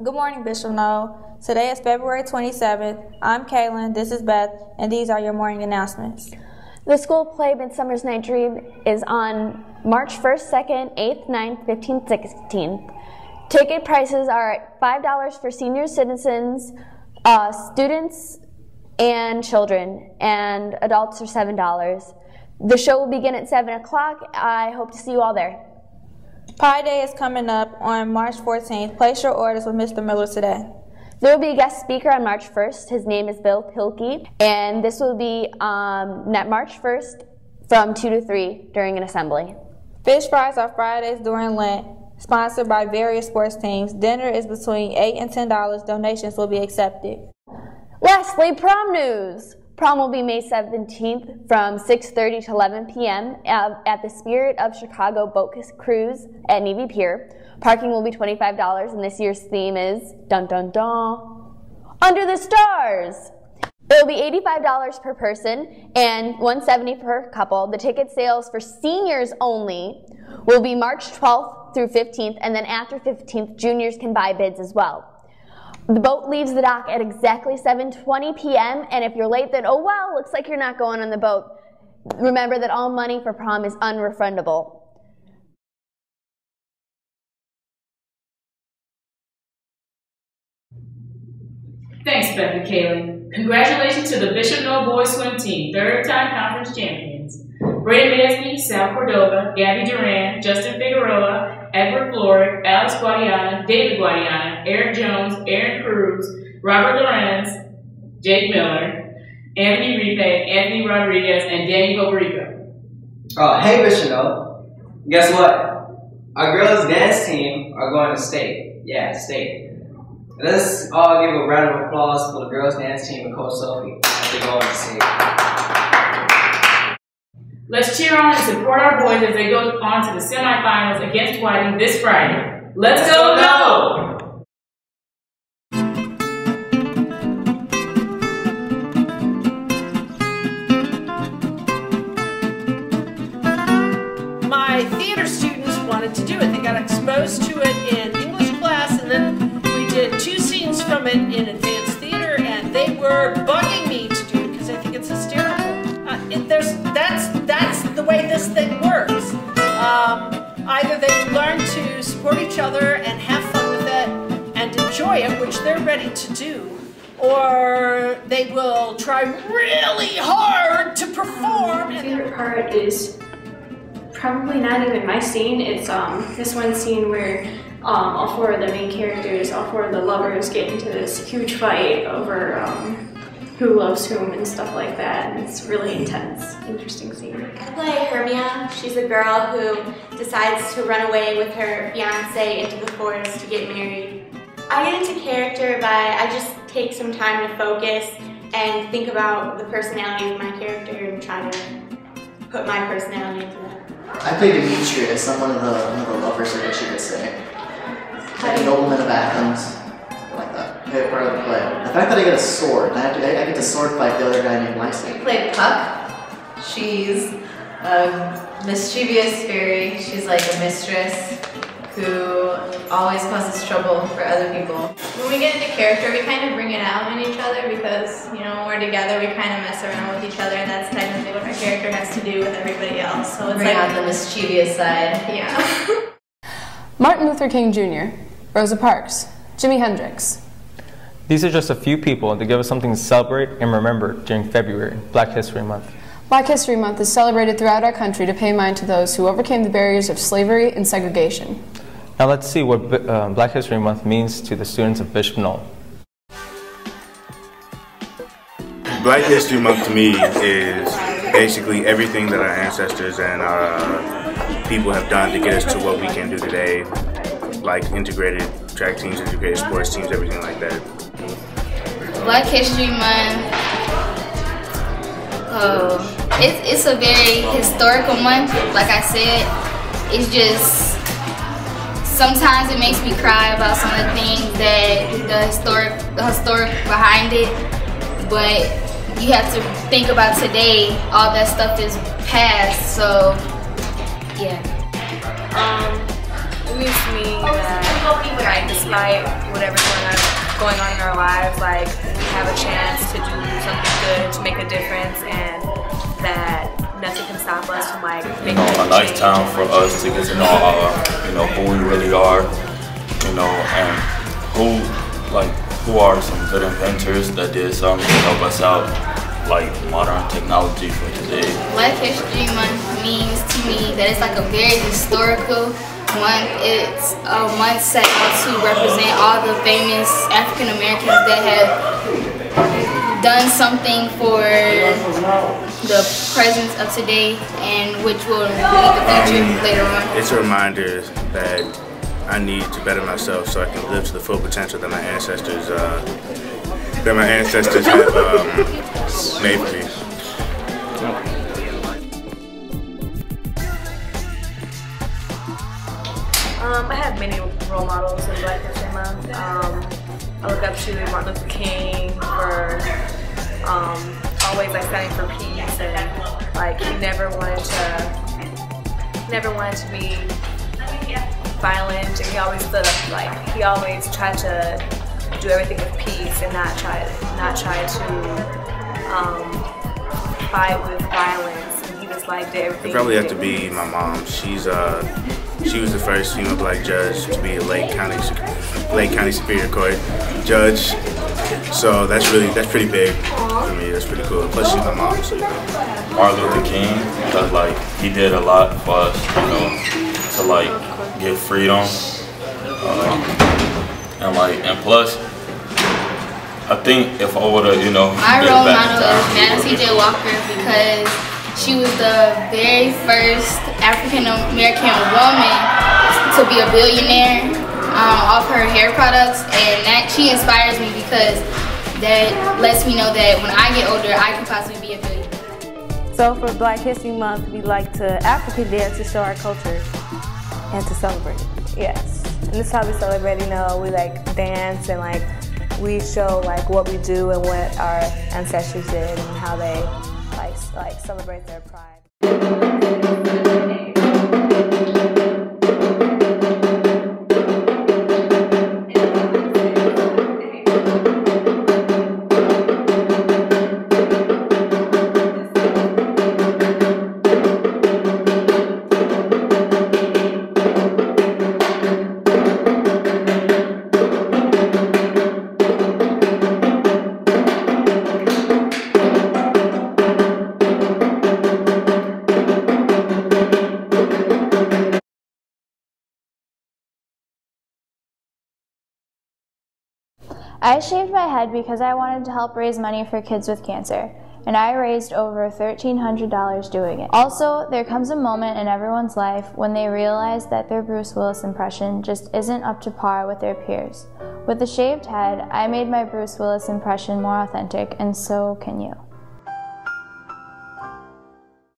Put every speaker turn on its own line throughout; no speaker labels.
Good morning, Bishop Noll. Today is February 27th. I'm Kaylin, this is Beth, and these are your morning announcements.
The school play Midsummer's Night Dream is on March 1st, 2nd, 8th, 9th, 15th, 16th. Ticket prices are at $5 for senior citizens, students, and children, and adults are $7. The show will begin at 7 o'clock. I hope to see you all there.
Pi Day is coming up on March 14th. Place your orders with Mr. Miller today.
There will be a guest speaker on March 1st. His name is Bill Pilkey, and this will be March 1st from 2 to 3 during an assembly.
Fish fries are Fridays during Lent, sponsored by various sports teams. Dinner is between $8 and $10. Donations will be accepted.
Lastly, prom news. Prom will be May 17th from 6:30 to 11 p.m. At the Spirit of Chicago Boat Cruise at Navy Pier. Parking will be $25, and this year's theme is dun dun dun, Under the Stars. It will be $85 per person and $170 per couple. The ticket sales for seniors only will be March 12th through 15th, and then after 15th, juniors can buy bids as well. The boat leaves the dock at exactly 7:20 p.m. and if you're late, then oh well, looks like you're not going on the boat. Remember that all money for prom is unrefundable.
Thanks, Beth and Kaylin. Congratulations to the Bishop Noll boys swim team, third-time conference champions. Brandon Mansby, Sal Cordova, Gabby Duran, Justin Figueroa, Edward Floyd, Alex Guadiana, David Guadiana, Eric Jones, Aaron Cruz, Robert Lorenz, Jake Miller, Anthony Ripe, Anthony Rodriguez, and Danny Goberico.
Hey, Bishop Noll. Guess what? Our girls' dance team are going to state. Yeah, state. Let's all give a round of applause for the girls' dance team and Coach Sophie as they go on to state.
Let's cheer on and support our boys as they go on to the semifinals against Whiting this Friday. Let's go, Noll!
My theater students wanted to do it. They got exposed to it in English class, and then we did 2 scenes from it in advanced theater, and they were bugging me to do it because I think it's hysterical. That's the way this thing works. Either they learn to support each other and have fun with it and enjoy it, which they're ready to do, or they will try really hard to perform.
My favorite part is probably not even my scene. It's this one scene where all 4 of the main characters, all 4 of the lovers get into this huge fight over who loves whom and stuff like that, and it's really intense, interesting scene.
I play Hermia. She's a girl who decides to run away with her fiance into the forest to get married. I get into character I just take some time to focus and think about the personality of my character and try to put my personality into that.
I play Demetrius. I'm one of the lovers, I guess you could say. Like a nobleman of Athens. Like that. Part of the play. The fact that I get a sword, I get to sword fight the other guy named Lysa.
I played Puck. She's a mischievous fairy. She's like a mistress who always causes trouble for other people. When we get into character, we kind of bring it out in each other because, you know, when we're together, we kind of mess around with each other, and that's technically what our character has to do with everybody else. So it's bring out the mischievous side. Yeah.
Martin Luther King Jr., Rosa Parks, Jimi Hendrix.
These are just a few people to give us something to celebrate and remember during February, Black History Month.
Black History Month is celebrated throughout our country to pay mind to those who overcame the barriers of slavery and segregation.
Now let's see what Black History Month means to the students of Bishop Noll.
Black History Month to me is basically everything that our ancestors and our people have done to get us to what we can do today, like integrated track teams, integrated sports teams, everything like that.
Black History Month, it's a very historical month. Like I said, it's just, sometimes it makes me cry about some of the things that the historic behind it, but you have to think about today, all that stuff is past, so yeah.
It means to me that, like, despite whatever's going on in our lives, like, we have a chance to do something good, to make a difference, and that nothing can stop us from, like, making
a nice time for us to get to know, who we really are, and who are some good inventors that did something to help us out, like modern technology for today.
Black History Month means to me that it's like a very historical month. It's a month set out to represent all the famous African Americans that have done something for the present of today and which will lead the future later on.
It's a reminder that I need to better myself so I can live to the full potential that my ancestors have made for me.
I have many role models in Black History Month. I look up to Martin Luther King for always like standing for peace, and like he never wanted to be violent, and he always stood up, like he always tried to do everything with peace and not try to fight with violence. And he just like did everything.
It probably have to be my mom. She was the first female black judge to be a Lake County Superior Court judge. So that's pretty big for me. That's pretty cool. Plus she's my mom, so
Martin Luther King, because like he did a lot for us, to like get freedom, and plus, I think if I would've,
my role model is Madam C.J. Walker because she was the very first African American woman to be a billionaire off her hair products, and that she inspires me because that lets me know that when I get older, I can possibly be a billionaire.
So for Black History Month, we like to African dance to show our culture and to celebrate. Yes, and this is how we celebrate. We like dance and like we show like what we do and what our ancestors did and how they like celebrate their pride.
I shaved my head because I wanted to help raise money for kids with cancer, and I raised over $1,300 doing it. Also, there comes a moment in everyone's life when they realize that their Bruce Willis impression just isn't up to par with their peers. With a shaved head, I made my Bruce Willis impression more authentic, and so can you.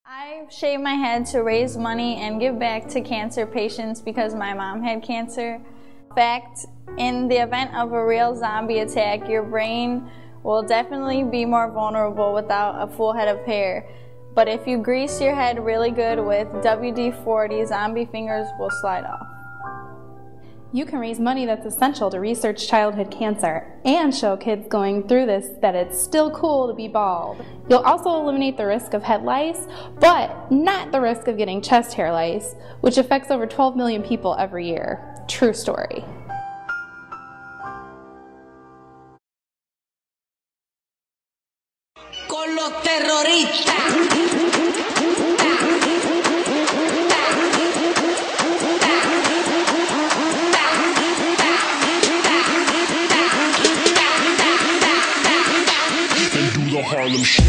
I shaved my head to raise money and give back to cancer patients because my mom had cancer. In fact, in the event of a real zombie attack, your brain will definitely be more vulnerable without a full head of hair. But if you grease your head really good with WD-40, zombie fingers will slide off.
You can raise money that's essential to research childhood cancer and show kids going through this that it's still cool to be bald. You'll also eliminate the risk of head lice, but not the risk of getting chest hair lice, which affects over 12 million people every year. True story.
Con los terroristas.
And do the Harlem Shake.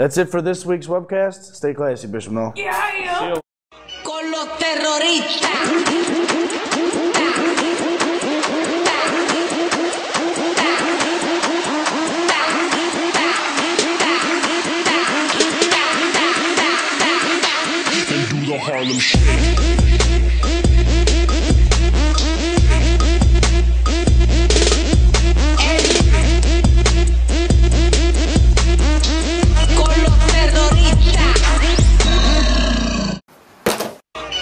That's it for this week's webcast. Stay classy, Bishop Noll.
Con los terroristas.
And do the Harlem Shake.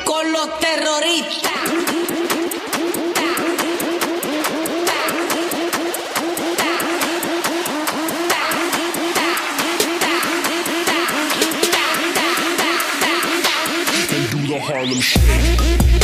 Con los terroristas.
And do the Harlem Shake.